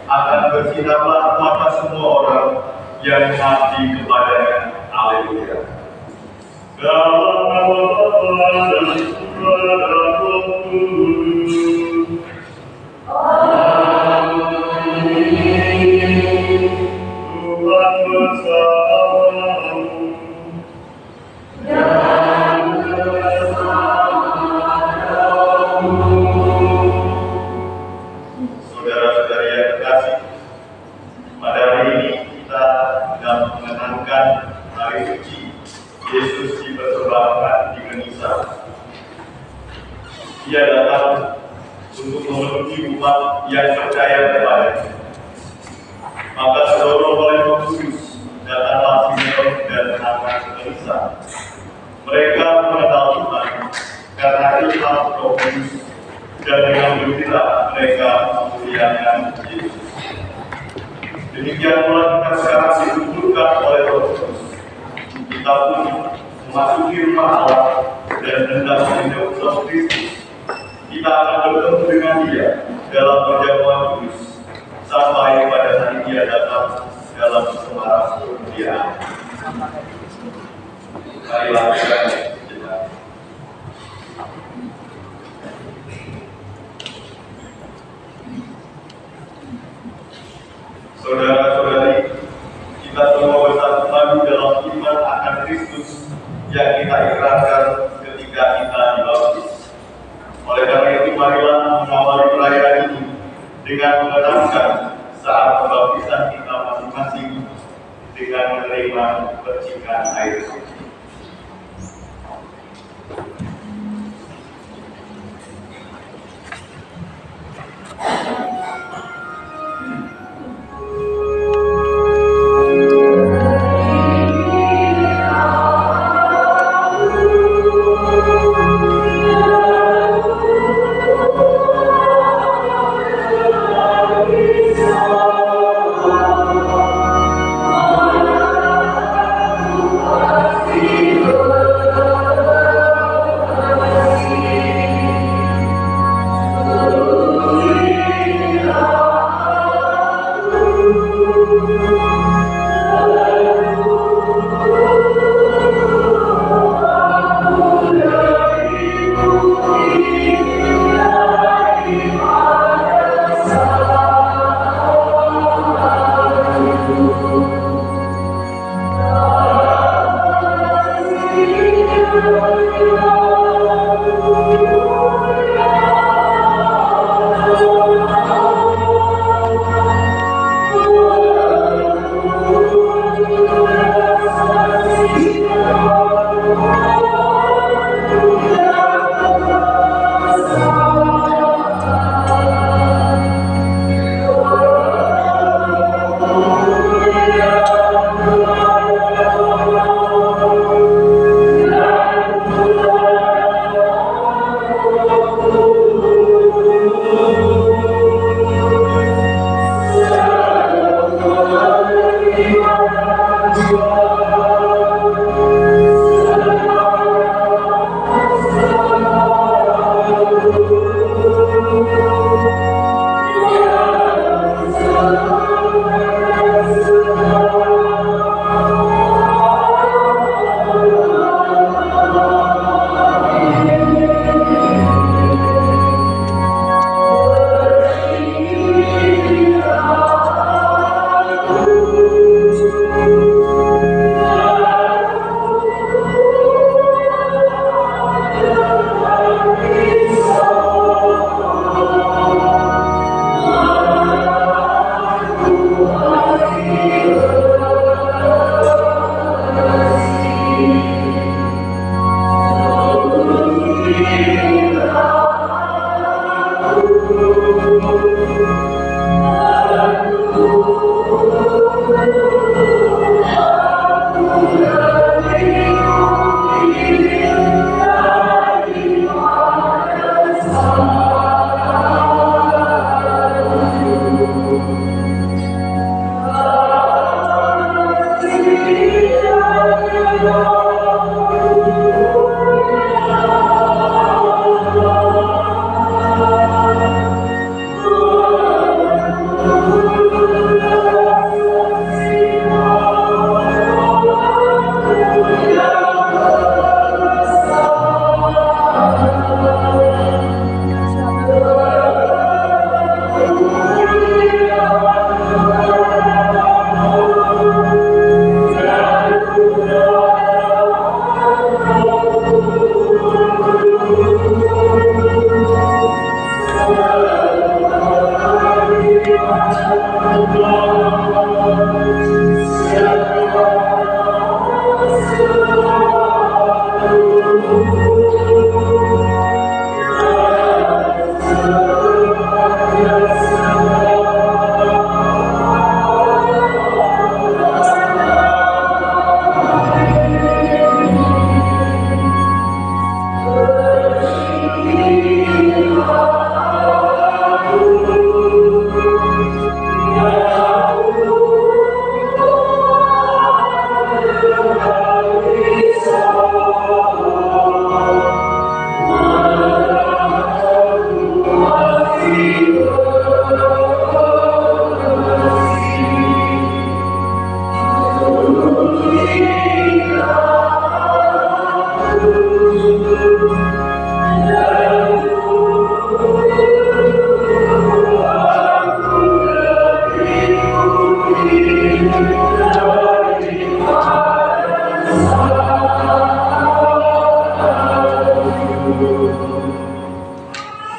akan bersinarlah mata semua orang yang mengabdi kepadanya. Haleluya. Dalam nama Bapa dan Putra dan Roh Kudus. Amin. Tuhan bersamamu. Saudara-saudari yang terkasih, pada hari ini kita sedang mengenangkan hari suci Yesus dipersembahkan di Genisa. Ia datang untuk memenuhi umat yang percaya kepadanya. Maka terdorong oleh Roh Kudus, datanglah Simeon dan anak Genisa. Mereka mengenal Tuhan karena ilham Roh Kudus, dan dengan gembira mereka memuliakan Yesus. Demikian pula kita sekarang dikumpulkan oleh Roh Kudus. Kita pun memasuki rumah Allah dan hendak menyembah Kristus. Kita akan bertemu dengan Dia dalam perjamuan kudus sampai pada hari Dia datang dalam semarak kemuliaan. Marilah kita berdoa. Saudara-saudari, kita semua bersatu padu dalam iman akan Kristus yang kita ikrarkan ketika kita dibaptis. Oleh karena itu, marilah mengawali perayaan ini dengan mengenangkan saat pembaptisan kita masing-masing dengan menerima percikan air suci. Oh,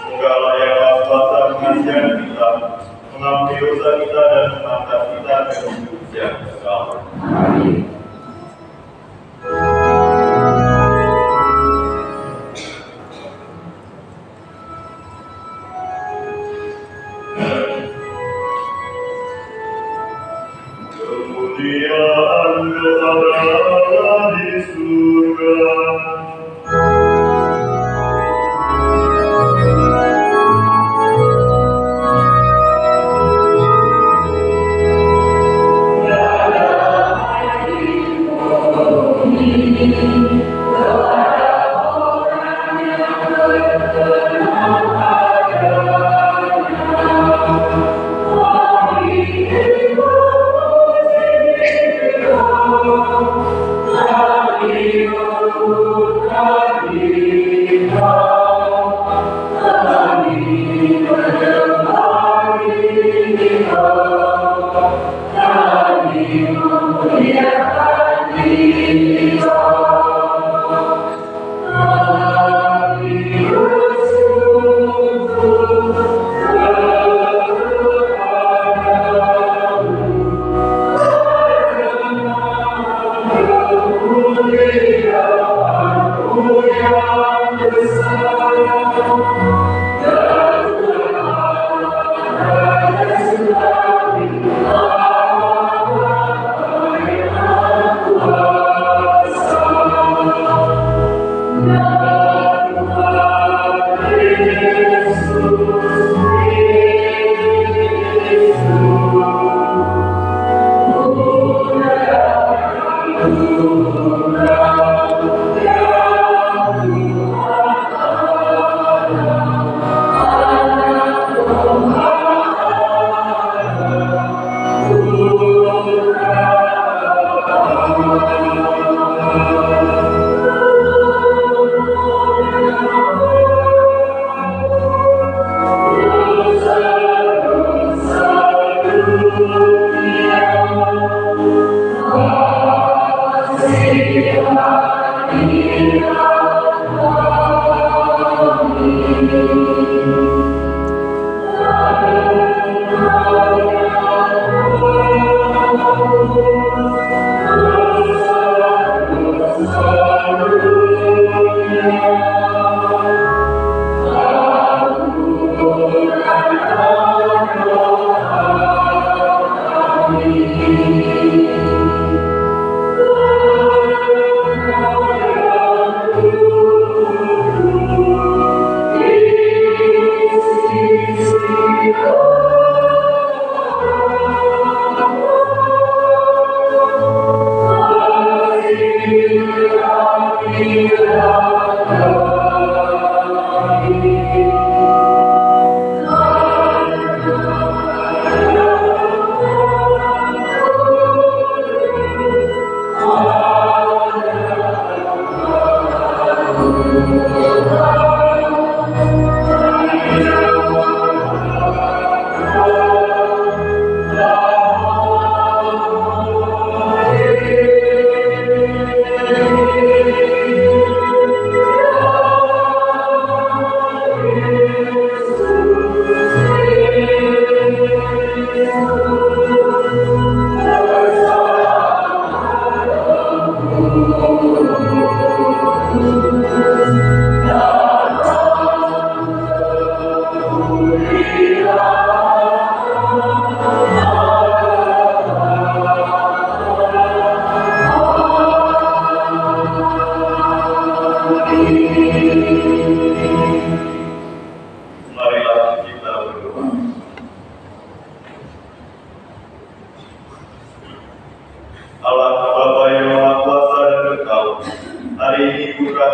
Semoga layak kuasa pengasihan kita, mengampuni dosa kita dan mengangkat kita ke hidup yang kekal. Amin. Kemuliaan kepada di surga. Amin.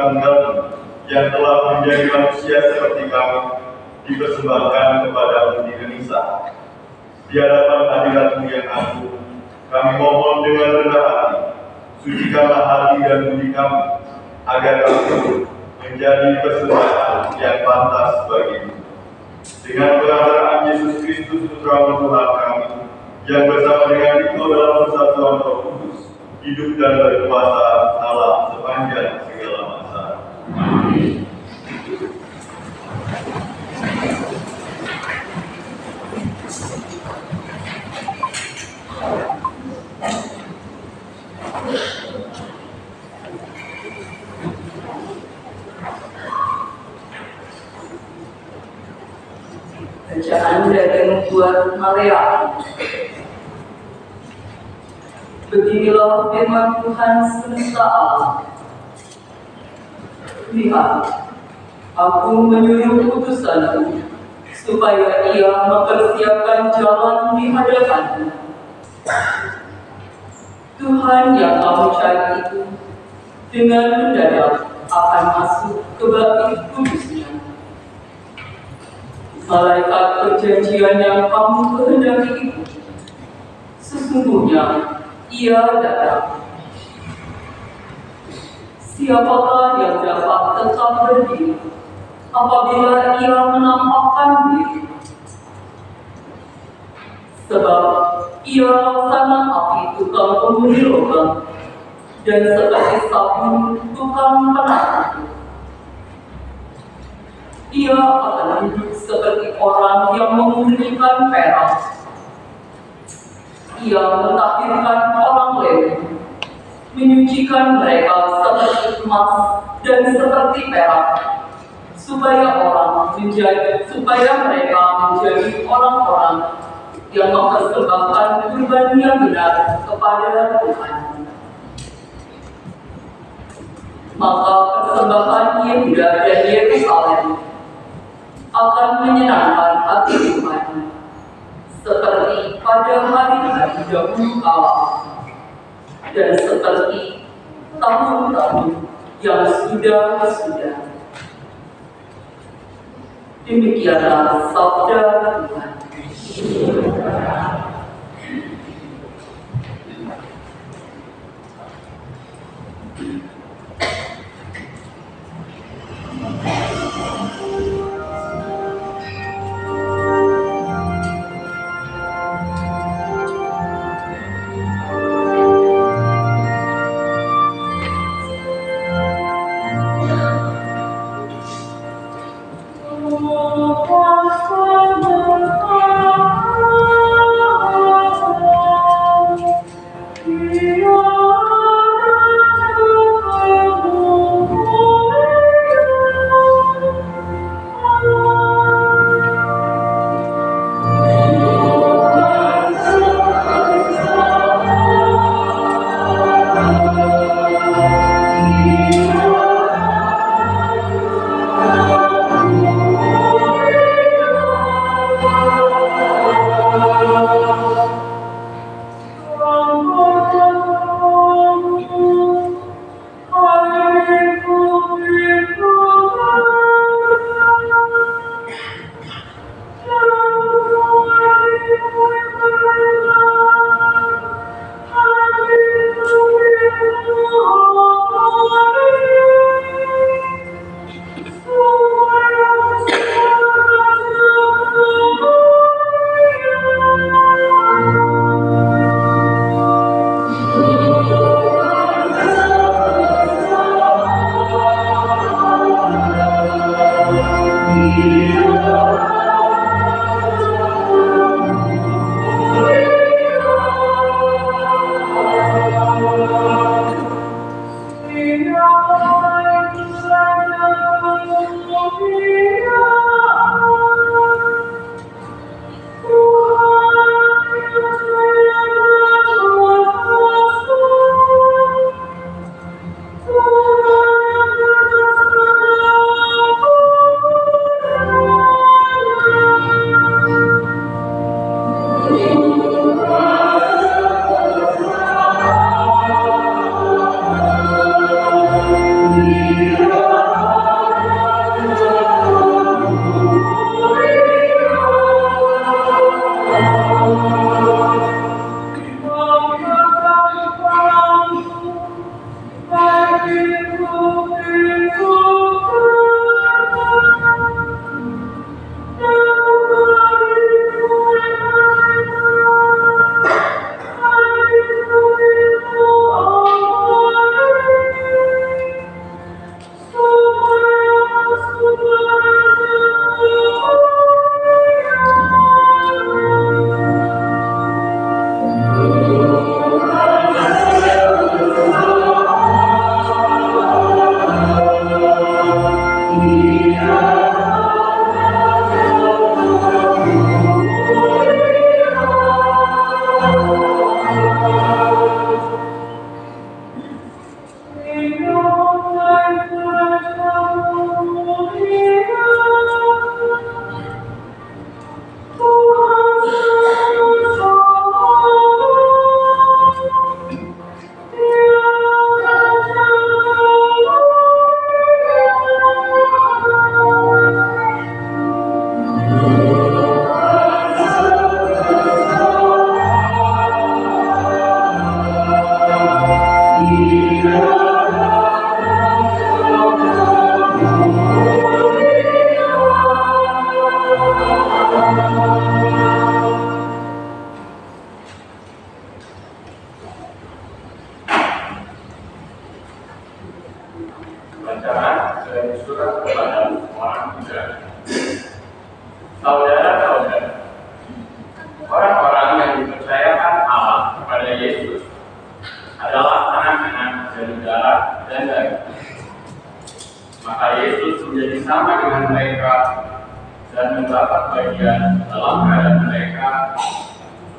Tunggal yang telah menjadi manusia seperti kami dipersembahkan kepada umat Indonesia. Di hadapan hadirat-Mu yang agung, kami mohon dengan rendah hati, sucikanlah hati dan budi kami, agar kami menjadi persembahan yang pantas bagi-Mu. Dengan perantaraan Yesus Kristus, Putra Tuhan kami, yang bersama dengan Engkau dalam persatuan Roh Kudus, hidup dan berkuasa Allah sepanjang segala masa. Amin. Bacaan dari membuat Maleakhi. Beginilah firman Tuhan semesta alam. Lihat, aku menyuruh utusanku supaya ia mempersiapkan jalan di hadapanmu. Tuhan yang kamu cari itu dengan mendadak akan masuk ke bait kudusnya. Malaikat perjanjian yang kamu kehendaki itu, sesungguhnya ia datang. Siapakah yang dapat tetap berdiri apabila ia menampakkan diri? Sebab ia laksana api tukang pembuli lubang dan seperti sabun tukang penata. Ia akan duduk seperti orang yang memurnikan perak. Ia mentahirkan orang Lewi, menyucikan mereka seperti emas dan seperti perak, supaya mereka menjadi orang-orang yang mempersembahkan kurban yang benar kepada Tuhan. Maka persembahan Yehuda dan Yerusalem akan menyenangkan hati Tuhan, seperti pada hari-hari dahulu kala, dan seperti tahun-tahun yang sudah. Demikianlah sabda Tuhan.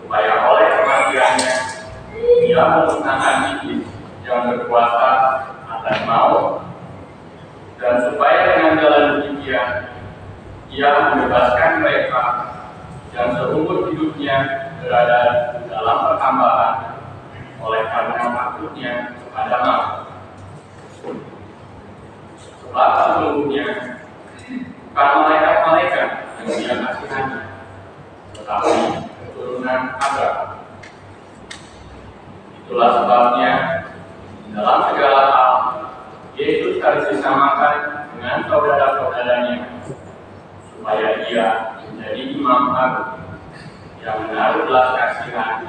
supaya oleh kematiannya ia memusnahkan iblis yang berkuasa atas maut, dan supaya dengan jalan demikian ia membebaskan mereka yang seumur hidupnya berada dalam pertambahan oleh karena takutnya kepada maut. Sebab sesungguhnya bukan malaikat-malaikat yang dia kasihani, tetapi keturunan Adam. Itulah sebabnya dalam segala hal Yesus harus disamakan dengan saudara-saudaranya, supaya ia menjadi imam agung yang menaruh belas kasihan,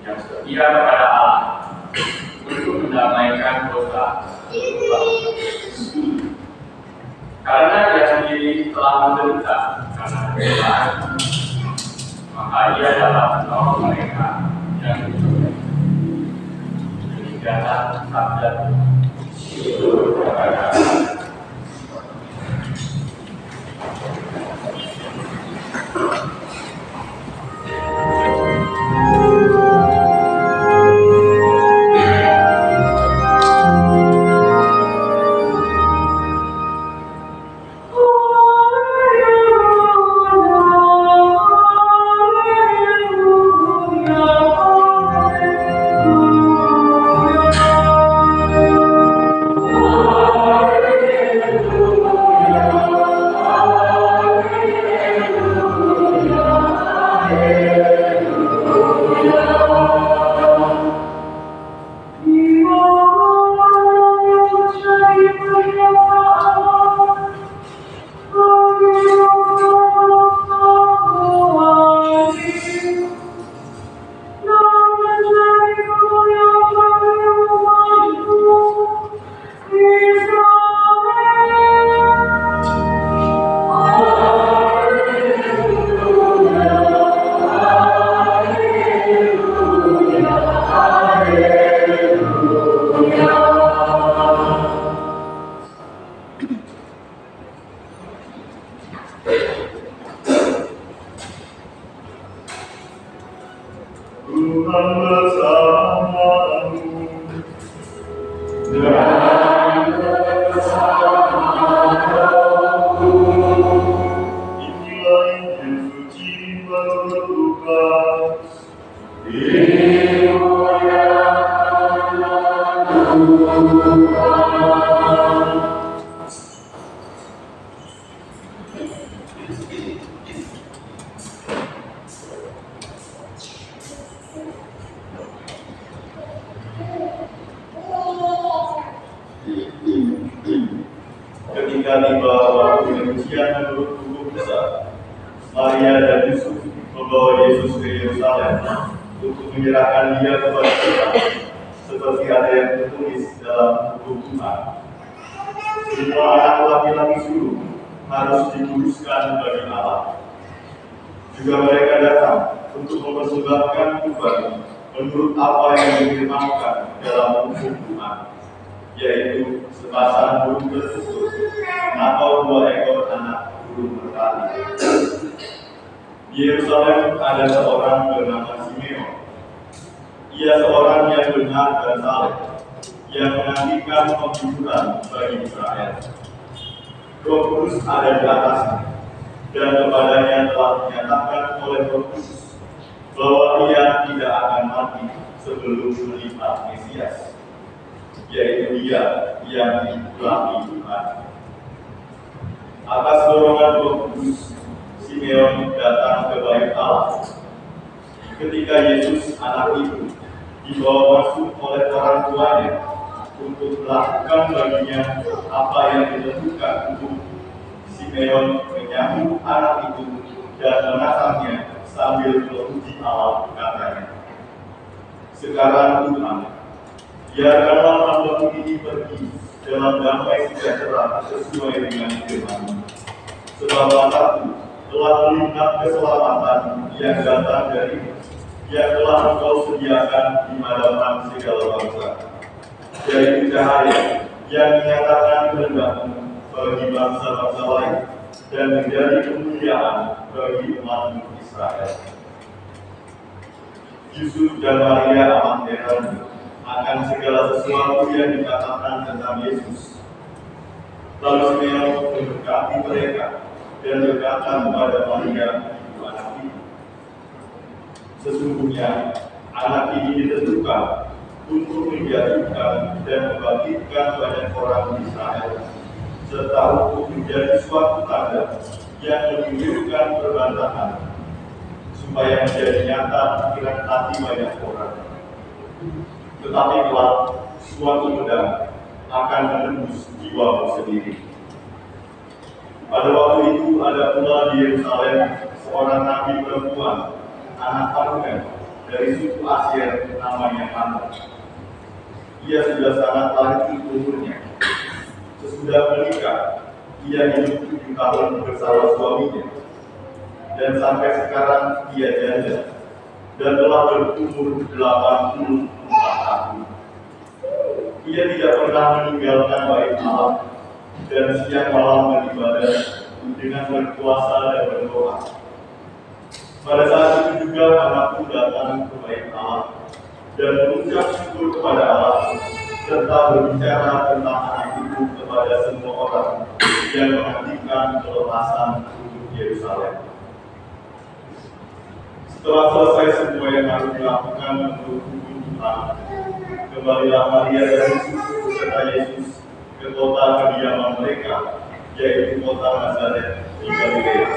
yang setia kepada Allah untuk mendamaikan dosa. Karena dia sendiri telah menderita karena kesalahan, maka ia dapat menolong mereka yang diculik. Demikianlah sabda kepada Tuhan bersamamu. Inilah Injil suci menurut Lukas. Ketika tiba waktu penyucian menurut hukum besar, Maria dan Yusuf membawa Yesus ke Yerusalem untuk menyerahkan dia kepada Tuhan, seperti ada yang tertulis dalam hukum Tuhan. Semua anak laki-laki sulung harus dikuduskan bagi Allah. Juga mereka datang untuk mempersembahkan kurban menurut apa yang difirmankan dalam hukum Tuhan, yaitu sepasang burung tertutup atau 2 ekor anak burung merpati. Di Yerusalem ada seorang bernama Simeon. Ia seorang yang benar dan saleh, yang menantikan penghiburan bagi Israel. Roh Kudus ada di atasnya, dan kepadanya telah dinyatakan oleh Roh Kudus bahwa ia tidak akan mati sebelum melihat Mesias, yaitu dia yang diurapi Tuhan. Atas dorongan Roh Kudus, Simeon datang ke Bait Allah. Ketika Yesus anak itu dibawa masuk oleh orang tuanya untuk melakukan baginya apa yang ditentukan untuk, Simeon menyambut anak itu dan menatangnya sambil memuji Allah, katanya, "Sekarang Tuhan, biarkanlah hamba-Mu ini pergi dalam damai sejahtera sesuai dengan firman-Mu. Sebab mataku telah melihat keselamatan yang datang dari-Mu, yang telah Engkau sediakan di hadapan segala bangsa, yaitu cahaya yang menyatakan kehendak-Mu bagi bangsa-bangsa lain dan menjadi kemuliaan bagi umat-Mu Israel." Yusuf dan Maria amat heran akan segala sesuatu yang dikatakan tentang Yesus. Lalu Simeon memberkati mereka dan berkata kepada Maria, ibu anak itu, sesungguhnya anak ini ditentukan untuk menjatuhkan dan membangkitkan banyak orang di Israel, serta untuk menjadi suatu tanda yang menunjukkan perbantahan, supaya menjadi nyata pikiran hati banyak orang. Tetapi kelak suatu pedang akan menembus jiwamu sendiri. Pada waktu itu ada pula di Yerusalem seorang nabi perempuan, anak Fanuel, dari suku Asyir, namanya Hana. Ia sudah sangat lanjut umurnya. Sesudah menikah, ia hidup 7 tahun bersama suaminya, dan sampai sekarang ia janda dan telah berumur 84 tahun. Ia tidak pernah meninggalkan bait Allah dan siang malam beribadah dengan berpuasa dan berdoa. Pada saat itu juga anakku datang ke bait Allah dan mengucap syukur kepada Allah, serta berbicara tentang anak itu kepada semua orang yang menantikan kelepasan untuk Yerusalem. Setelah selesai semua yang harus dilakukan untuk hukum Tuhan, kembalilah Maria dan Yusuf beserta Yesus ke kota kediaman mereka, yaitu kota Nazaret di Galilea.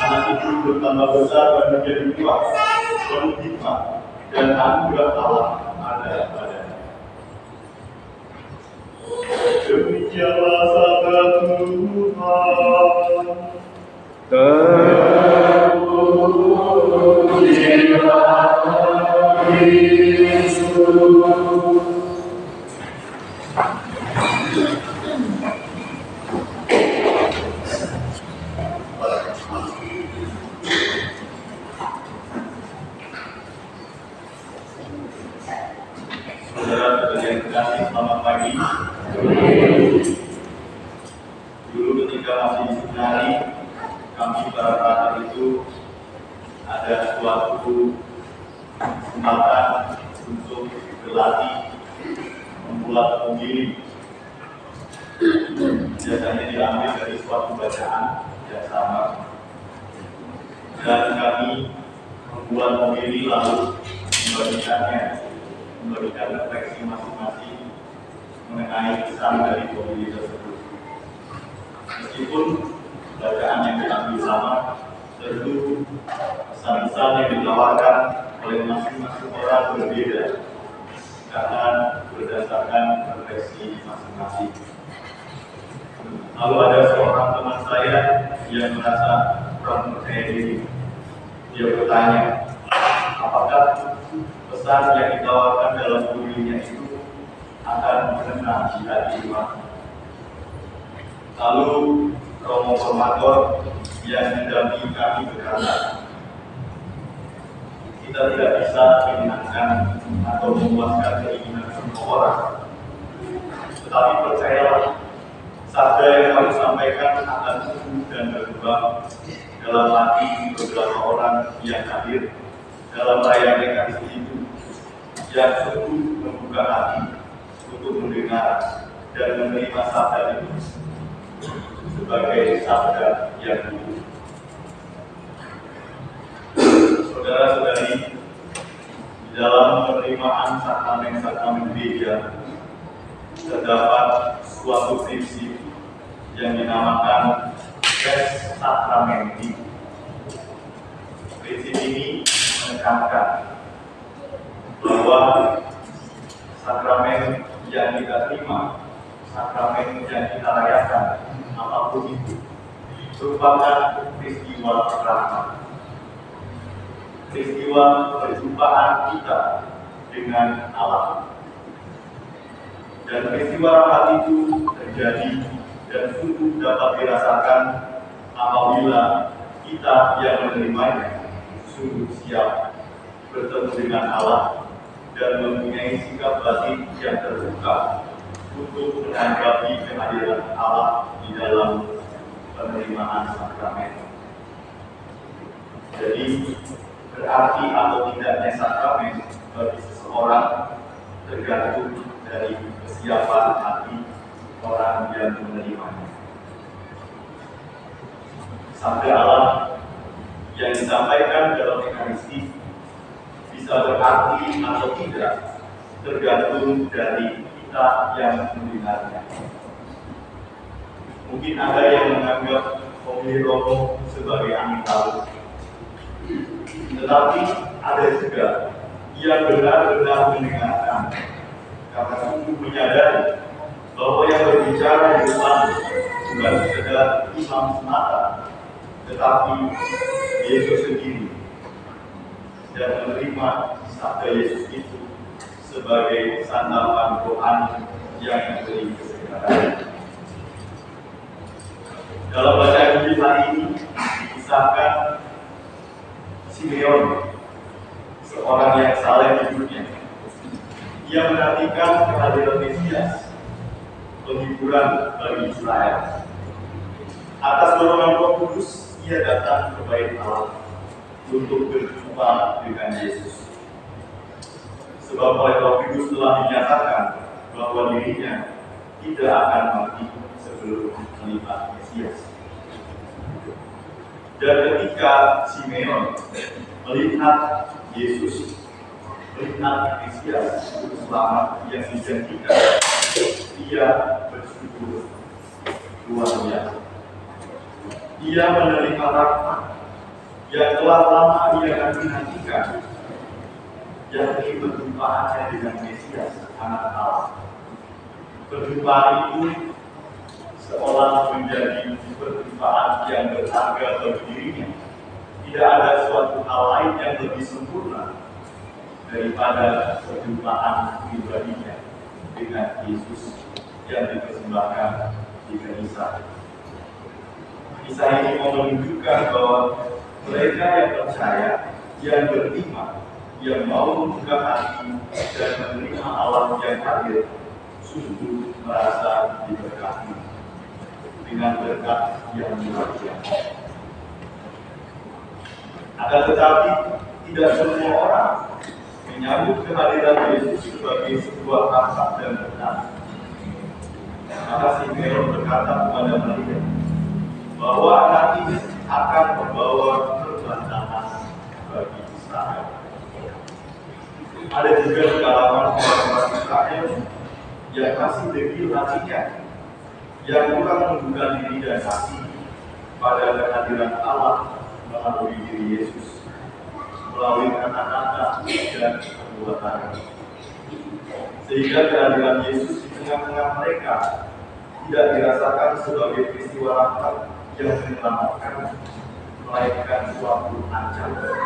Anak itu bertambah besar dan menjadi kuat, penuh hikmat, dan anugerah Allah ada padanya. Demikianlah sabda Tuhan. Saudara yang terkasih, selamat pagi. Dulu ketika masih di seminari, kami para frater itu ada suatu kesempatan untuk berlatih membuat pemilih. Biasanya diambil dari suatu bacaan yang sama, dan kami membuat pemilih lalu memberikan refleksi masing-masing mengenai pesan dari pemilih tersebut. Meskipun bacaan yang diambil sama, tentu pesan-pesan yang ditawarkan oleh masing-masing orang berbeda karena berdasarkan refleksi masing-masing. Lalu ada seorang teman saya yang merasa kurang percaya diri. Dia bertanya, apakah pesan yang ditawarkan dalam pemilihnya itu akan mengena di hati umat? Lalu Romo Formator yang mendampingi kami berkata, kita tidak bisa menyenangkan atau memuaskan keinginan semua orang, tetapi percayalah, sabda yang kami sampaikan akan tumbuh dan berkembang dalam hati beberapa orang yang hadir dalam perayaan Ekaristi itu, yang sungguh membuka hati untuk mendengar dan menerima sabda itu sebagai sabda yang hidup. Saudara-saudari, di dalam penerimaan sakramen-sakramen gereja terdapat suatu prinsip yang dinamakan res sacramenti. Prinsip ini menekankan bahwa sakramen yang kita terima, sakramen yang kita rayakan, apapun itu, merupakan peristiwa rahmat, peristiwa perjumpaan kita dengan Allah. Dan peristiwa rahmat itu terjadi dan sungguh dapat dirasakan apabila kita yang menerimanya sungguh siap bertemu dengan Allah dan mempunyai sikap batin yang terbuka untuk menanggapi kehadiran Allah di dalam penerimaan sakramen. Jadi berarti atau tidaknya sakramen bagi seseorang tergantung dari kesiapan hati orang yang menerimanya. Sabda Allah yang disampaikan dalam Ekaristi bisa berarti atau tidak tergantung dari kita yang mendengarnya. Mungkin ada yang menganggap homili romo sebagai angin laut, tetapi ada juga yang benar-benar mendengarkan karena sungguh menyadari bahwa yang berbicara di depan bukan sekedar imam semata, tetapi Yesus sendiri, dan menerima sabda Yesus itu sebagai santapan rohani yang diberi kesegaran. Dalam bacaan Injil hari ini dikisahkan Simeon, seorang yang saleh hidupnya. Ia menantikan kehadiran Mesias, penghiburan bagi Israel. Atas dorongan Roh Kudus, ia datang ke Bait Allah untuk berjumpa dengan Yesus. Sebab oleh Roh Kudus telah dinyatakan bahwa dirinya tidak akan mati sebelum melihat Mesias. Dan ketika Simeon melihat Yesus, melihat Mesias Juru Selamat yang dijanjikan, ia bersyukur luar biasa. Ia menerima rahmat yang telah lama ia nantikan, yakni perjumpaannya dengan Mesias, Anak Allah. Perjumpaan itu seolah menjadi perjumpaan yang berharga bagi dirinya. Tidak ada suatu hal lain yang lebih sempurna daripada perjumpaan pribadinya dengan Yesus yang dipersembahkan di Kaisar. Kisah ini mau menunjukkan bahwa mereka yang percaya, yang beriman, yang mau membuka hati dan menerima Allah yang hadir, sungguh merasa diberkati dengan berkat yang luar biasa. Akan tetapi tidak semua orang menyambut kehadiran Yesus sebagai sebuah harkat dan berkat. Maka Simeon berkata kepada Maria bahwa anak ini akan membawa perbantahan bagi Israel. Ada juga di kalangan orang Israel yang masih dekil hatinya, yang kurang membuka diri dan hati pada kehadiran Allah melalui diri Yesus, melalui kata-kata dan perbuatan. Sehingga kehadiran Yesus di tengah-tengah mereka tidak dirasakan sebagai peristiwa rahmat yang menyelamatkan, melainkan suatu ancaman.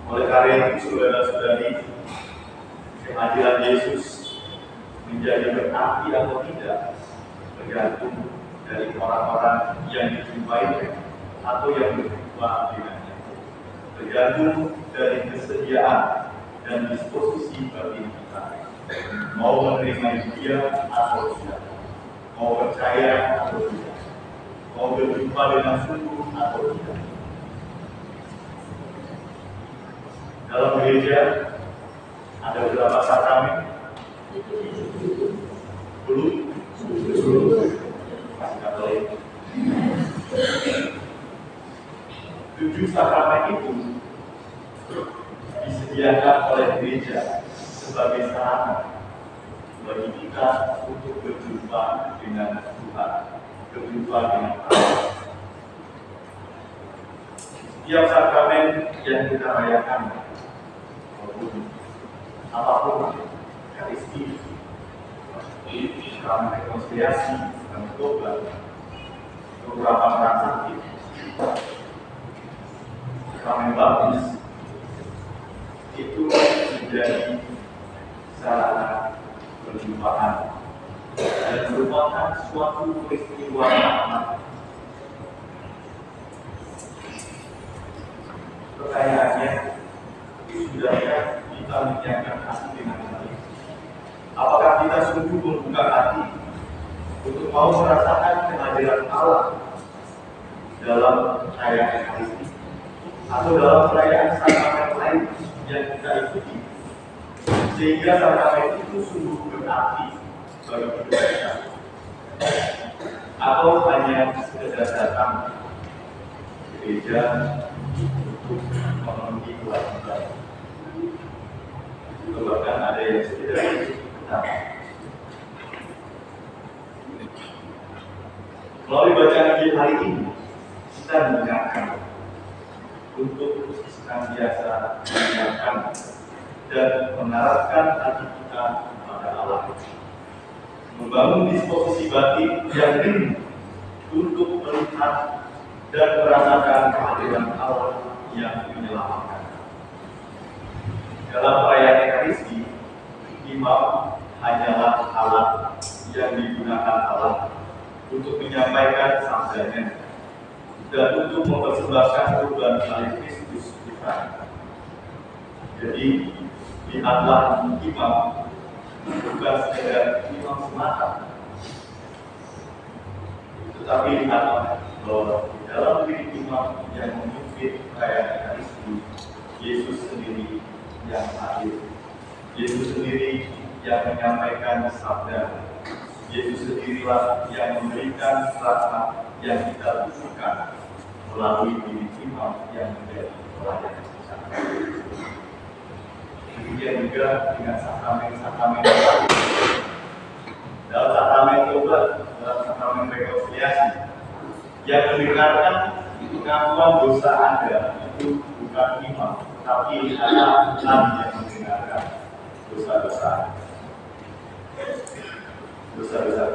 Oleh karena itu, saudara-saudari, kehadiran Yesus menjadi berarti atau tidak tergantung dari orang-orang yang dijumpai atau yang berjumpa dengannya. Tergantung dari kesediaan dan disposisi batin kita, mau menerima dia atau tidak, mau percaya atau tidak, mau berjumpa dengan sungguh atau tidak. Dalam gereja ada beberapa sakramen. Belum. Katolik. 7 sakramen itu disediakan oleh gereja sebagai sarana bagi kita untuk berjumpa dengan Tuhan, berjumpa dengan Allah. Setiap sakramen yang kita rayakan, apapun, Ekaristi, sakramen rekonsiliasi, dan tobat, beberapa peran sakit, sakramen baptis, itu menjadi sarana perjumpaan dan merupakan suatu peristiwa rahmat. Pertanyaannya, sudahkah kita menyiapkan hati dengan baik? Apakah kita sungguh membuka hati untuk mau merasakan kehadiran Allah dalam perayaan Ekaristi atau dalam perayaan sakramen lain yang kita ikuti, sehingga sakramen itu sungguh berarti bagi hidup kita, atau hanya sekedar datang ke gereja untuk memenuhi kewajiban. Bahkan ada yang sekedar itu melalui bacaan Injil hari ini, kita diingatkan untuk senantiasa mengingatkan dan mengarahkan hati kita kepada Allah, membangun disposisi batin yang rindu untuk melihat dan merasakan kehadiran Allah yang menyelamatkan. Dalam perayaan Ekaristi, imam hanyalah alat yang digunakan Allah untuk menyampaikan sabdanya dan untuk mempersembahkan kurban salib Kristus kita. Jadi, lihatlah imam bukan sekedar imam semata, tetapi lihatlah bahwa di dalam diri imam yang memimpin perayaan Ekaristi, Yesus sendiri yang hadir. Yesus sendiri yang menyampaikan sabda. Yesus sendirilah yang memberikan rahmat yang kita butuhkan melalui diri imam yang menjadi pelayan kita. Demikian juga dengan sakramen-sakramen dalam sakramen tobat, dalam sakramen rekonsiliasi yang mendengarkan pengakuan dosa Anda itu bukan imam, tapi adalah Tuhan yang mendengarkan dosa-dosa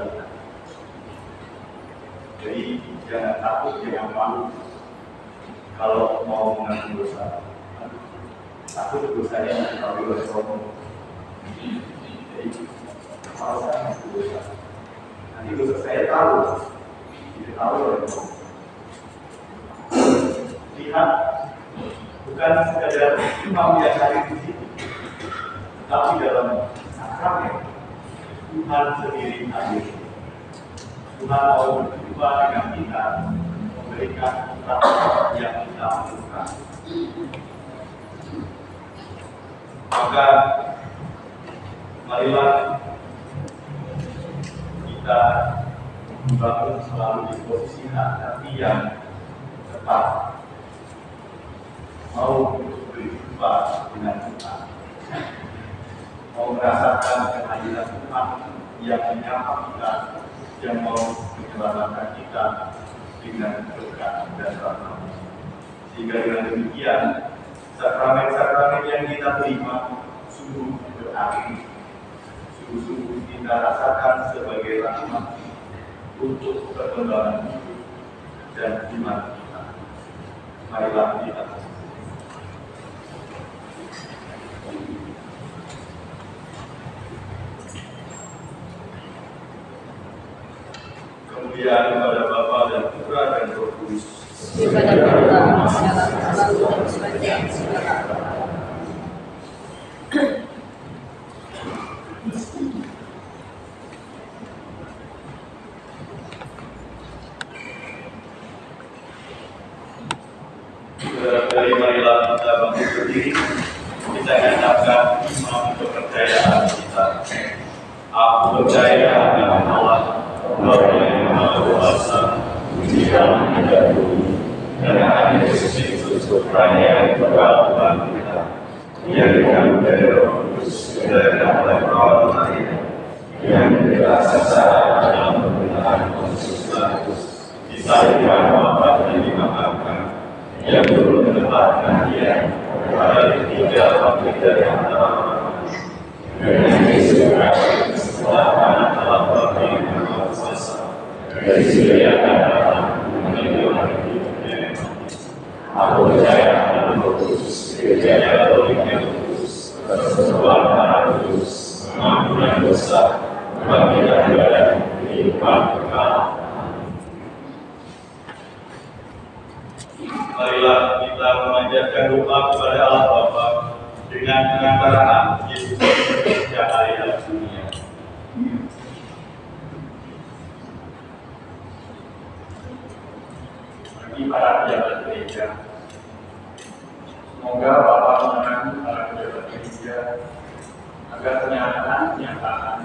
kita. Jadi jangan takut, jangan malu kalau mau mengaku dosa. Takut dosanya diketahui oleh Allah. Jadi kalau saya mengaku dosa, nanti dosa saya tahu, diketahui oleh Allah. Lihat, bukan sekadar imam yang hadir di sini, tapi dalam sakramen Tuhan sendiri hadir. Tuhan mau berjumpa dengan kita, memberikan rahmat yang kita butuhkan. Maka marilah kita membangun selalu disposisi hati yang tepat, mau berjumpa dengan Tuhan, mau merasakan kehadiran Tuhan yang menyapa kita, yang mau menyelamatkan kita dengan berkat dan rahmat. Sehingga dengan demikian, sakramen-sakramen yang kita terima sungguh berarti, sungguh-sungguh kita rasakan sebagai rahmat untuk perkembangan hidup dan iman kita. Marilah kita kemuliaan kepada Bapa dan Putra dan Roh Kudus. Kepada pertama sekarang selalu dan sepanjang segala. Dari marilah kita bangun berdiri, kita nyatakan iman kepercayaan kita. Aku percaya dengan Allah, Bapa yang Maha Kuasa, di dalam dan bumi, dan hanya Yesus Kristus Putranya yang tunggal Tuhan kita, yang dikandung dari Roh Kudus, dilahirkan oleh perawan Maria, yang menderita sengsara dalam pemerintahan Pontius Pilatus, disalibkan, wafat dan dimakamkan, yang turun ke tempat kematian, pada ketiga bangkit dari antara orang mati. Dengan Yesus Kristus setelah anak Allah Bapa yang Maha Kuasa, dari sediakan datang menuju hari hidup. Aku percaya dalam Roh Kudus, Gereja Katolik yang kudus, persekutuan para kudus, pengampunan dosa, kebangkitan badan, kehidupan kekal. Marilah kita memanjatkan doa kepada Allah Bapa dengan pengantaraan Yesus Kristus cahaya dunia. bagi para pejabat gereja. Semoga Bapak menerangi para pejabat gereja agar kenyataan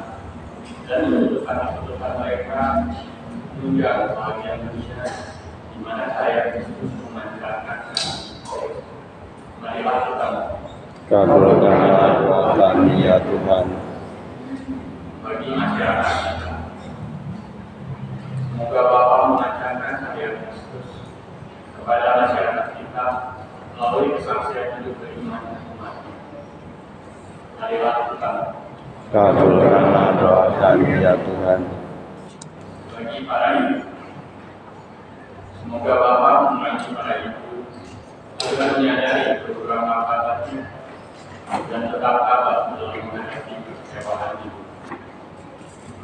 dan keputusan mereka menunjang kebahagiaan dunia di mana saya Yesus memancarkan. Marilah kita Kabulkanlah doa kami ya Tuhan. bagi masyarakat kita. Semoga Bapa melancarkan karya Kristus kepada masyarakat kita melalui kesaksian hidup beriman umatnya. Marilah kita Kabulkanlah doa kami ya Tuhan. bagi para ibu. Semoga Bapa memerangi para ibu agar menyadari program manfaatnya dan tetap tabah dalam menghadapi kekecewaan ibu.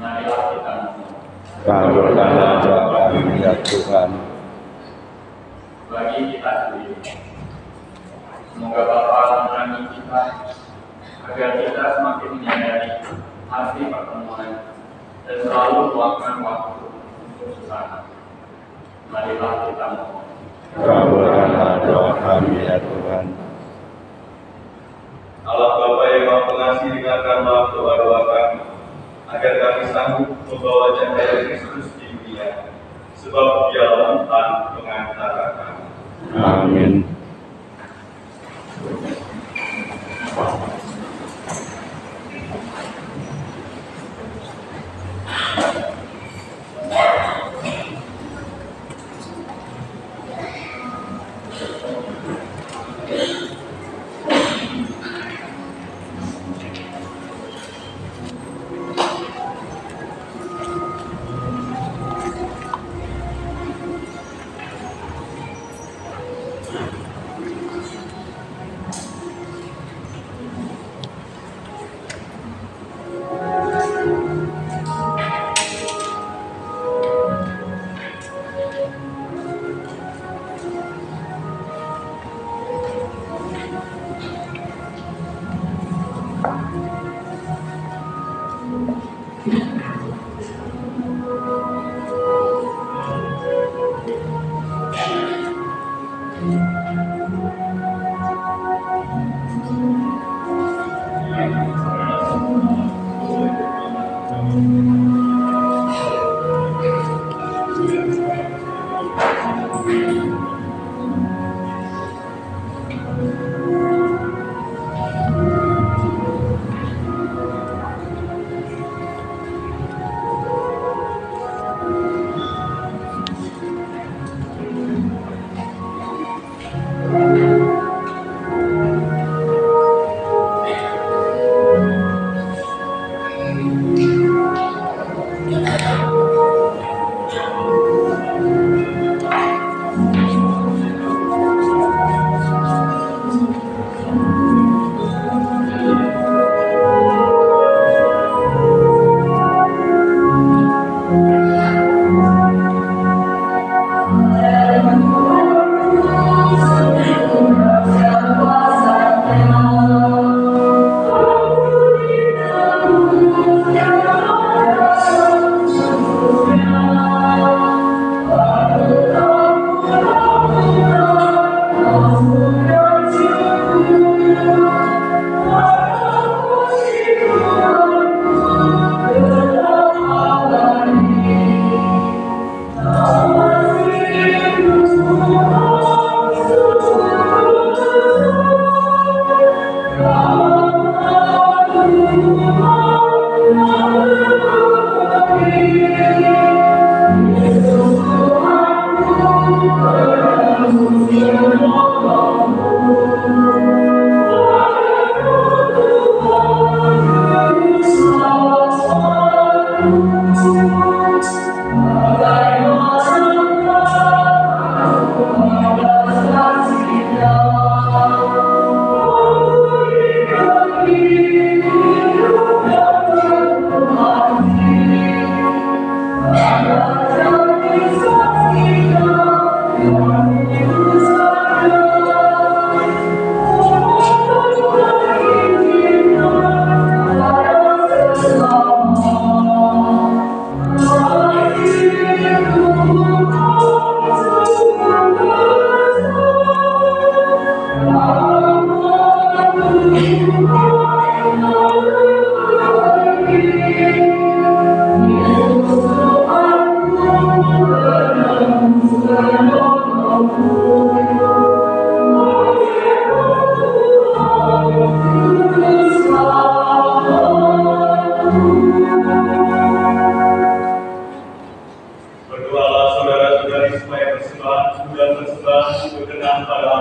Marilah kita Kabulkanlah doa kami ya Tuhan. bagi kita sendiri. Semoga Bapa menerangi kita agar kita semakin menyadari arti pertemuan dan selalu meluangkan waktu untuk sesama. Marilah kita mohon. Kabulkanlah doa kami ya Tuhan. Allah Bapa yang Maha Pengasih, dengarkanlah doa-doa kami, agar kami sanggup membawa cahaya Kristus di dunia, sebab Dialah Tuhan pengantara kami. Amin.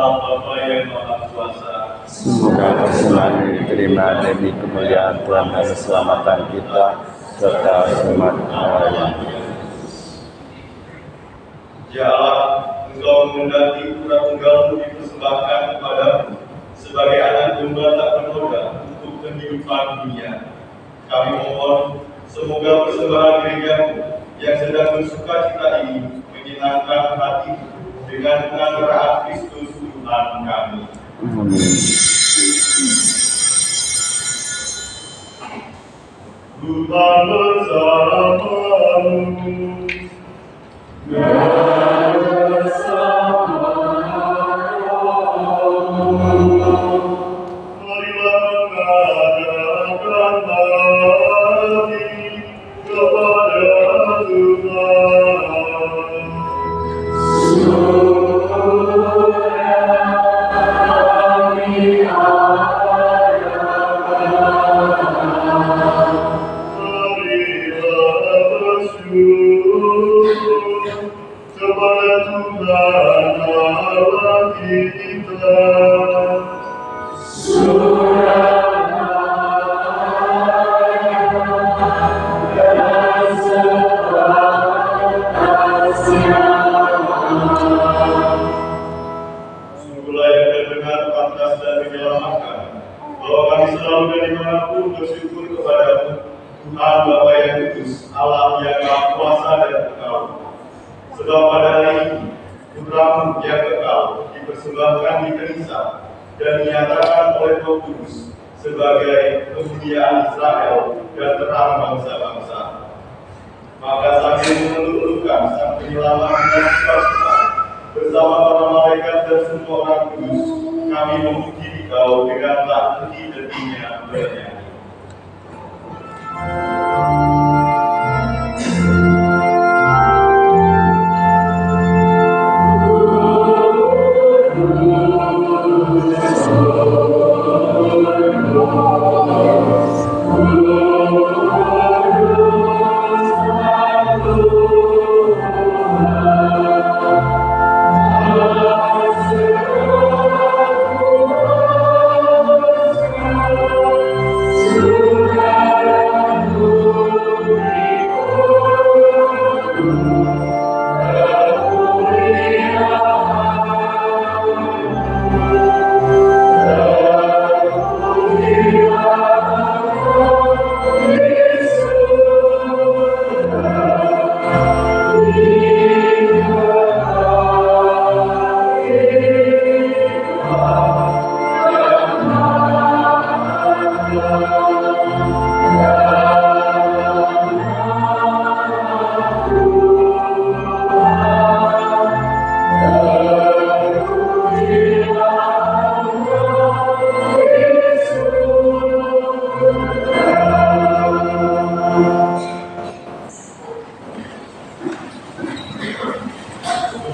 Allah Bapa yang Maha Kuasa. Semoga persembahan ini diterima demi kemuliaan Tuhan dan keselamatan kita serta umat Allah. Ya Allah, Engkau menghendaki putra tunggalmu dipersembahkan kepadamu sebagai anak domba tak bernoda untuk kehidupan dunia. Kami mohon, semoga persembahan gerejamu yang sedang bersuka cita ini menyenangkan hati dengan pengantaraan Kristus Tuhan kami. Amin. Tuhan bersamamu. Marilah mengadakan hati kepada Tuhan. Marilah bersyukur kepada Tuhan Allah kita. Sungguhlah yang terdengar pantas dan menyelamatkan, bahwa kami selalu dan dimanapun bersyukur kepadamu, Tuhan Bapa yang kudus, Allah yang Maha Kuasa dan kekal. Sebab pada hari ini, Putramu yang kekal dipersembahkan di Kenisa dan dinyatakan oleh Roh Kudus sebagai kemuliaan Israel dan terang bangsa-bangsa. Maka sambil mengeluh-elukan Sang Penyelamat dan sukacita bersama para malaikat dan semua orang kudus, kami memuji Engkau dengan tak henti-hentinya bernyanyi.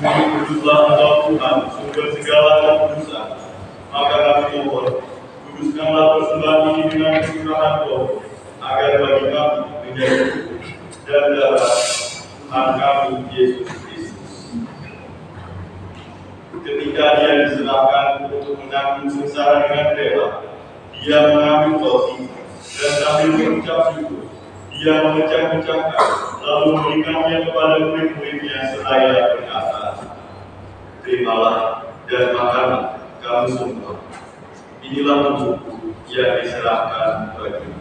Kuduslah Engkau Tuhan, sumber segala kekudusan. Maka kami mohon, kuduskanlah persembahan ini dengan kecurahan Roh, agar bagi kami menjadi tubuh dan darah Tuhan kami Yesus Kristus. Ketika Dia diserahkan untuk menanggung sengsara dengan rela, Dia mengambil roti dan sambil mengucap syukur, Dia memecah-mecahkan, lalu memberikannya kepada murid-muridnya seraya berkata, "Terimalah dan makanlah kamu semua. Inilah tubuhku yang diserahkan bagimu."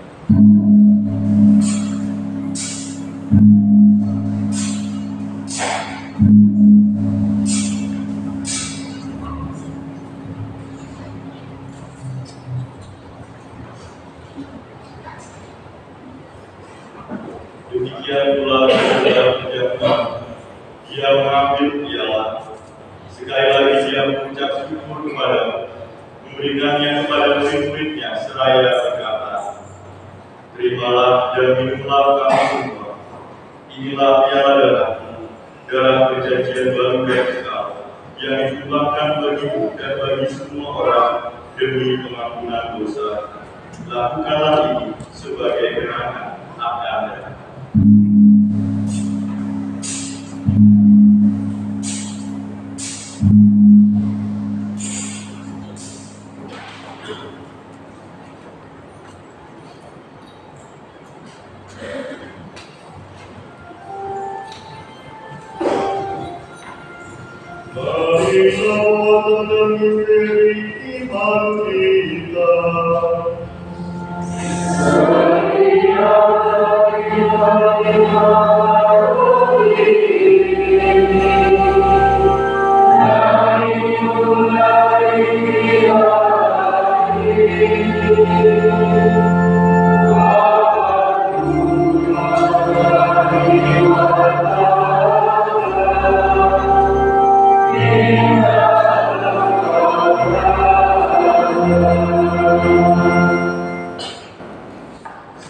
Demikian pula setelah menjawab, Dia mengambil piala. Sekali lagi Dia mengucap syukur kepadamu, memberikannya kepada murid-muridnya seraya berkata, "Terimalah dan minumlah kamu semua. Inilah piala darahku, darah perjanjian baru dan kekal, yang ditumpahkan bagimu dan bagi semua orang demi pengampunan dosa. Lakukanlah ini sebagai kenangan akan Anda."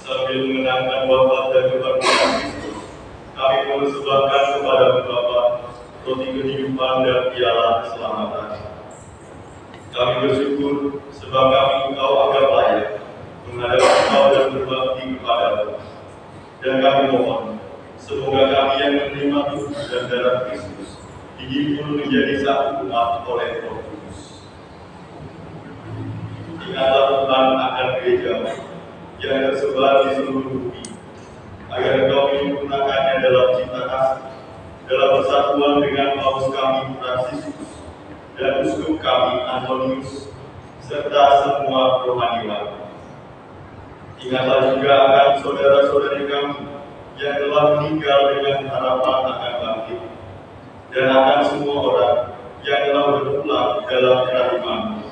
Sambil mengenangkan wafat dan kebangkitan Kristus, kami mempersembahkan kepada Bapa roti kehidupan dan piala keselamatan. Kami bersyukur sebab kami Engkau anggap layak menghadap Engkau dan berbakti kepadamu. Dan kami mohon, semoga kami yang menerima tubuh dan darah Kristus dihimpun menjadi satu umat oleh Roh Kudus. Ingatlah Tuhan akan gereja-Mu yang tersebar di seluruh bumi, agar Engkau menyempurnakannya dalam cinta kasih, dalam persatuan dengan Paus kami Fransiskus dan Uskup kami Antonius, serta semua rohaniwan. Ingatlah juga akan saudara-saudari kami yang telah meninggal dengan harapan akan bangkit, dan akan semua orang yang telah berpulang dalam kerahiman-Mu.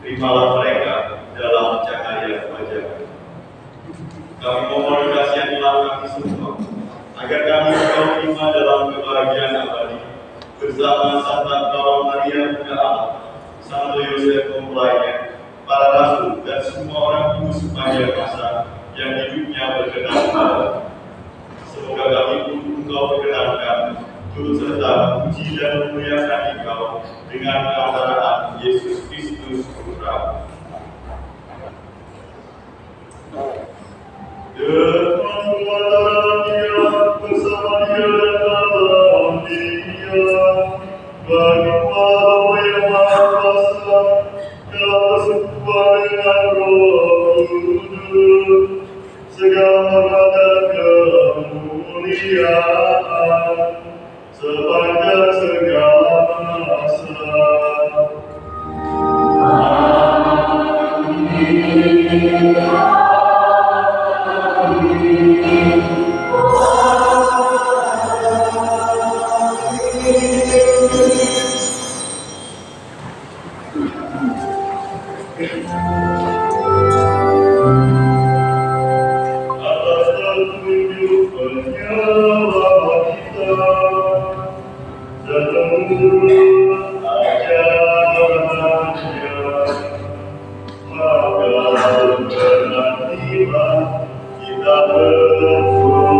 Terimalah mereka dalam cahaya wajah-Mu. Kami mohon kasihanilah kami semua, agar kami Engkau terima dalam kebahagiaan abadi, bersama Santa Clara Maria Bunda Allah, Santo Yosef mempelainya, para rasul dan semua orang kudus sepanjang masa yang hidupnya berkenan kepadamu. Semoga kami pun Engkau perkenankan turut serta memuji dan memuliakan Engkau dengan keantaraan Yesus Kristus Putra. Bersama Dia dan dalam Dia, bagi Allah yang Maha Kuasa, dalam persekutuan dengan Roh Kudus, segala hormat dan kemuliaan sepanjang segala masa. Atas petunjuk penyelamat kita dan menurut ajarannya, maka bernantilah kita berdoa.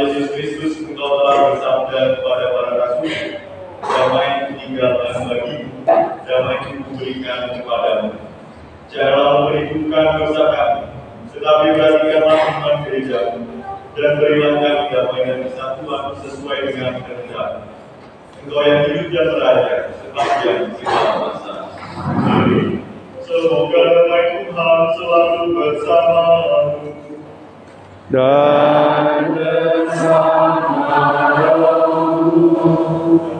Yesus Kristus kepada para rasul, damai kutinggalkan bagimu, damai kuberikan kepadamu. Janganlah memperhitungkan dosa kami, tetapi perhatikanlah iman gerejamu, dan berilah kami damai dan kesatuan sesuai dengan kehendak-Mu. Engkau yang hidup dan beraja sepanjang segala masa. Amin. Semoga damai Tuhan selalu bersamamu. Dan bersama rohmu.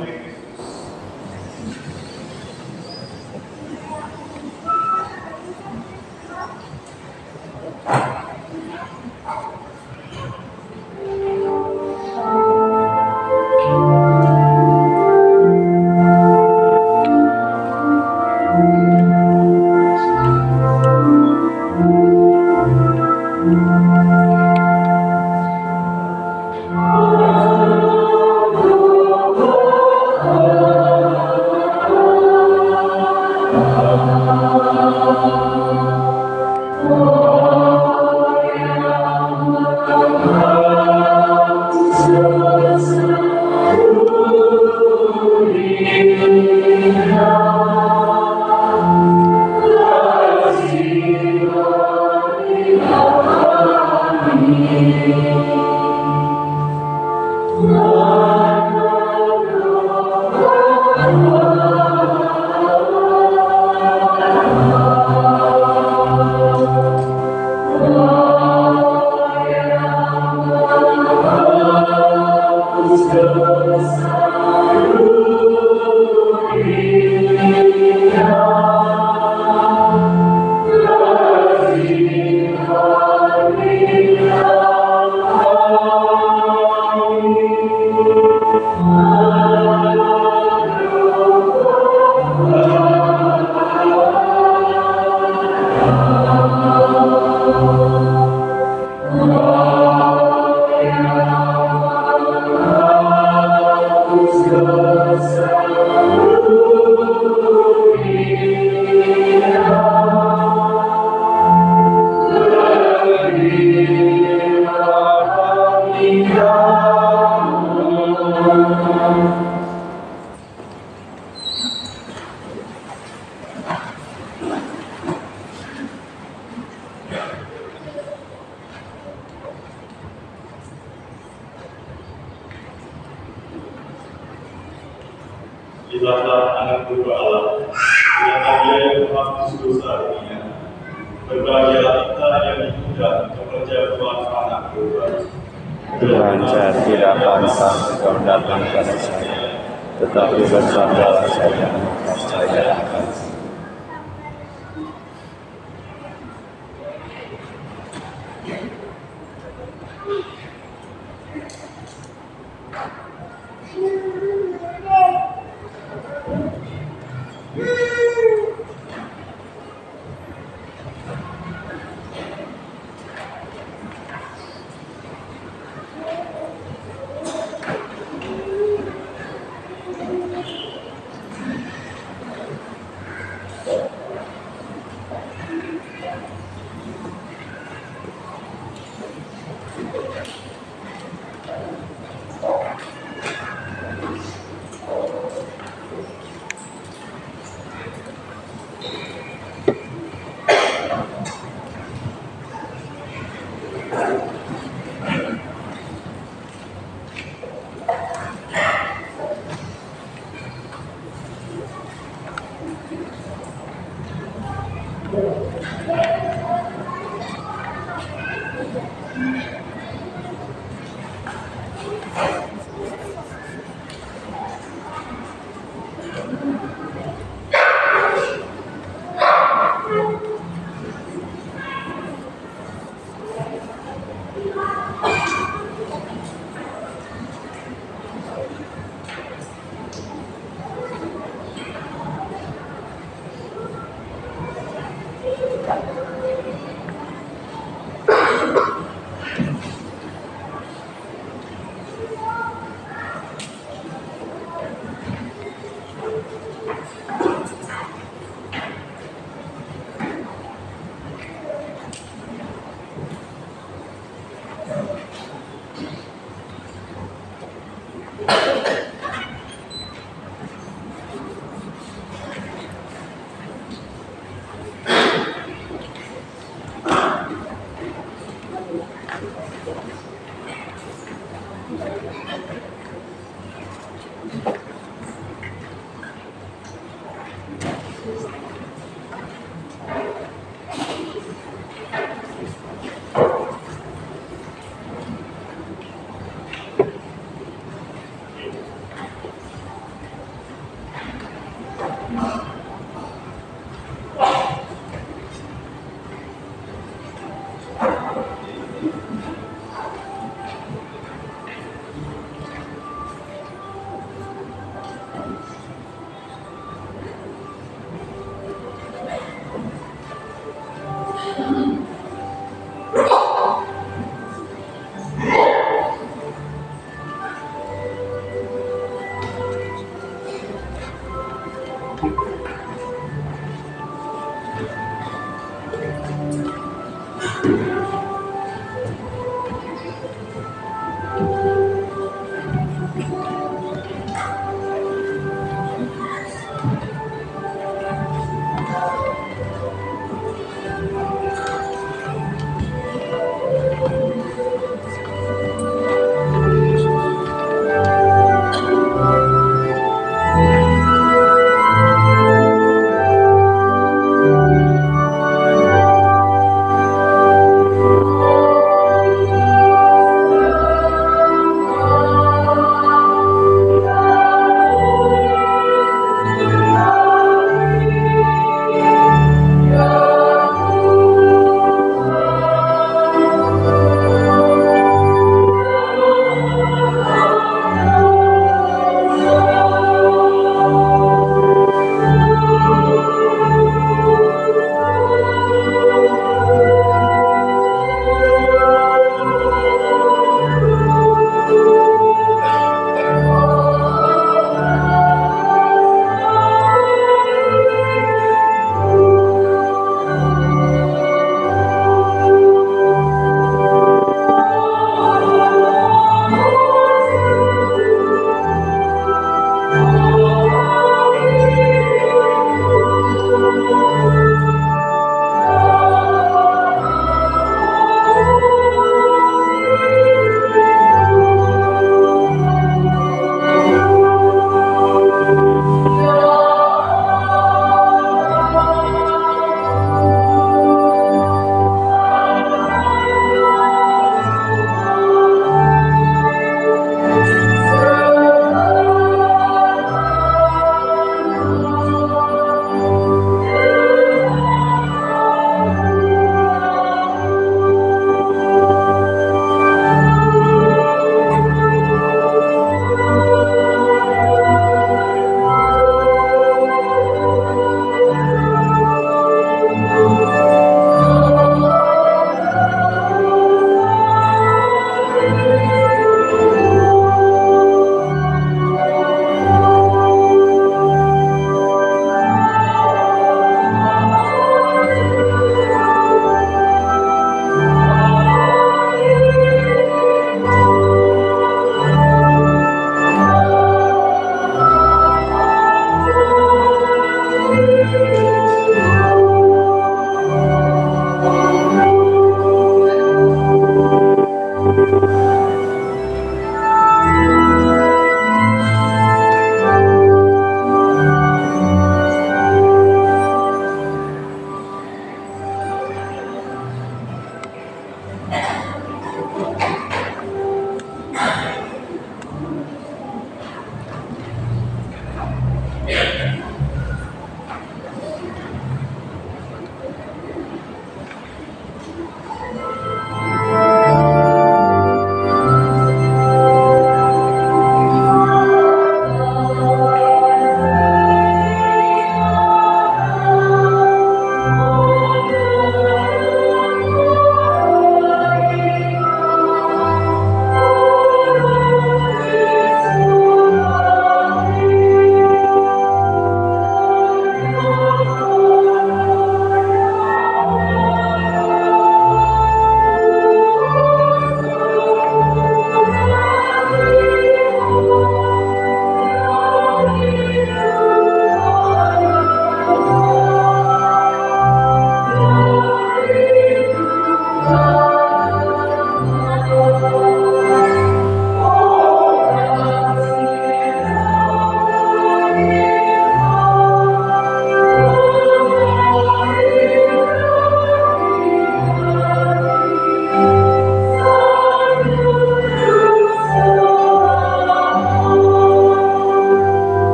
Inilah anak domba Allah, ternyata Dia yang menghapus dosa dunia. Berbahagialah kita yang diundang untuk perjamuan anak domba. Tuhan, saya tidak pantang Engkau datang pada saya, tetapi bersabdalah saja, maka saya akan sembuh.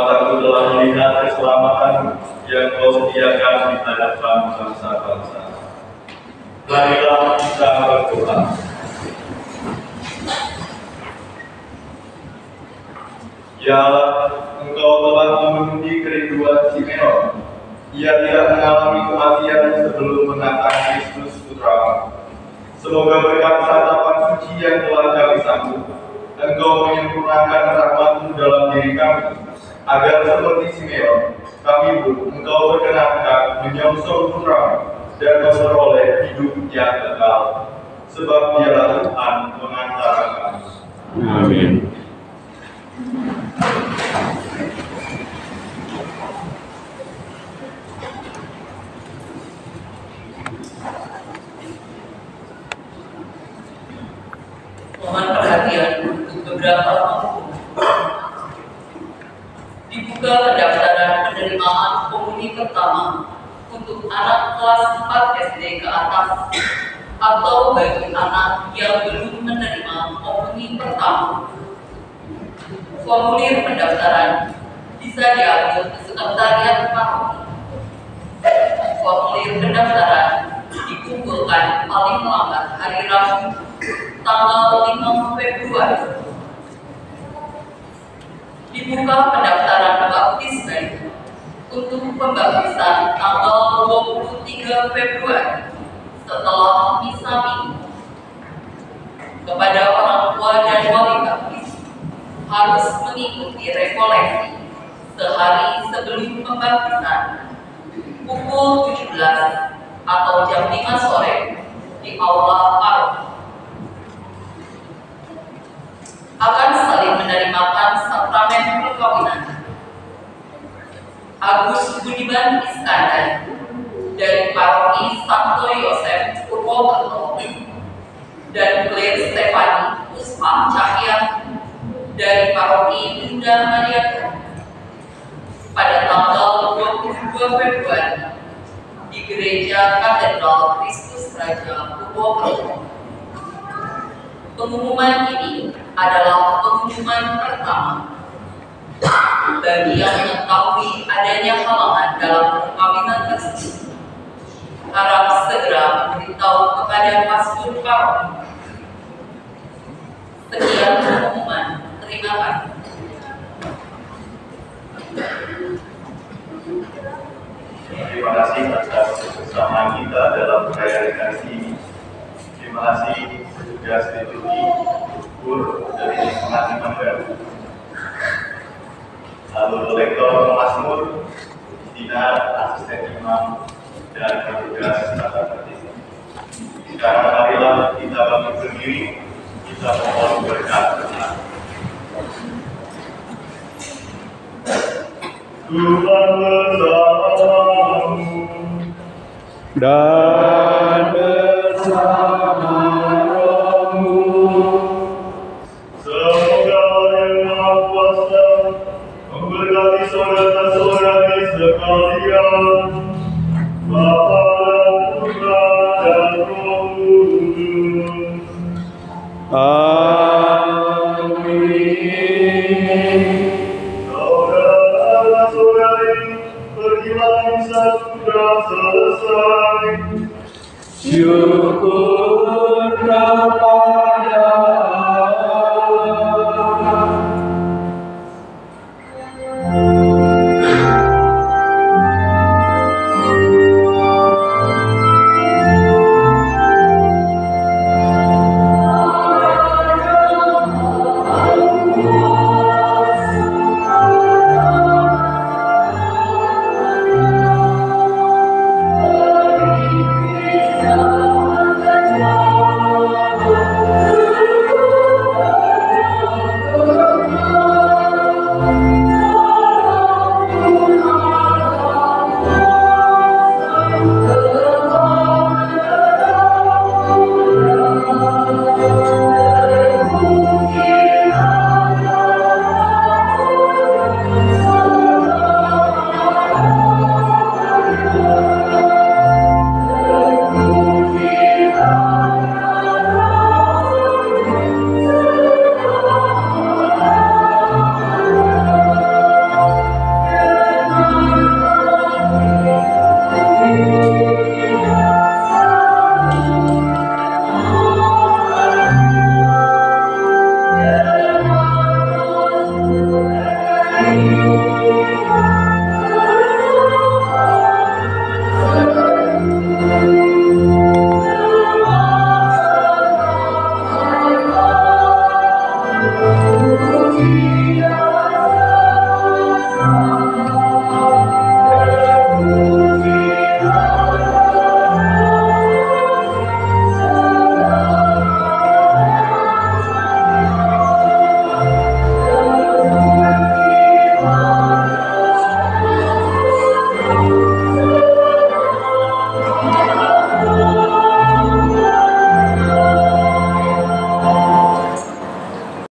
mataku telah melihat keselamatan yang kau sediakan di hadapan bangsa-bangsa. Marilah kita berdoa. Ya Allah, Engkau telah memenuhi kerinduan Simeon. Ia tidak mengalami kematian sebelum menatang Kristus Putra. Semoga berkat santapan suci yang telah kami sambut, Engkau menyempurnakan rahmat-Mu dalam diri kami, agar seperti Simeon, kami pun Engkau berkenankan menyongsong Putra dan memperoleh hidup yang kekal. Sebab Dialah Tuhan mengantara kami. Amin. Mohon perhatian untuk beberapa waktu. Dibuka pendaftaran penerimaan komuni pertama untuk anak kelas 4 SD ke atas atau bagi anak yang belum menerima komuni pertama. Formulir pendaftaran bisa diambil ke sekretariat paroki. Formulir pendaftaran dikumpulkan paling lambat hari Rabu tanggal 5 Februari. Dibuka pendaftaran baptis baru untuk pembaptisan tanggal 23 Februari setelah misa minggu. Kepada orang tua dan wali baptis harus mengikuti rekoleksi sehari sebelum pembaptisan pukul 17 atau jam 5 sore di aula paroki. Akan saling menerimakan sakramen perkawinan. Agus Budiman Iskandar dari paroki Santo Yosef Purwokerto dan Claire Stefani Puspa Cahya dari paroki Bunda Maria pada tanggal 22 Februari di Gereja Katedral Kristus Raja Purwokerto. Pengumuman ini adalah pengumuman pertama. Bagi yang mengetahui adanya halangan dalam perkawinan tersebut, harap segera memberitahu kepada pastor paroki. Sekian pengumuman. Terima kasih. Terima kasih atas kebersamaan kita dalam perayaan hari ini. Terima kasih petugas liturgi gugur dari pengajian baru. Lalu lektor Mazmur, Dina, asisten imam, dan petugas tata tertib. Sekarang marilah kita bangkit berdiri, kita mohon berkat bersama. Tuhan bersamamu Dan bersama rohmu. Semoga yang Maha Kuasa memberkati saudara-saudari sekalian, Bapa dan Putra dan Roh Kudus. Amin. Saudara-saudari, pergilah misa sudah selesai. Syukur Bapa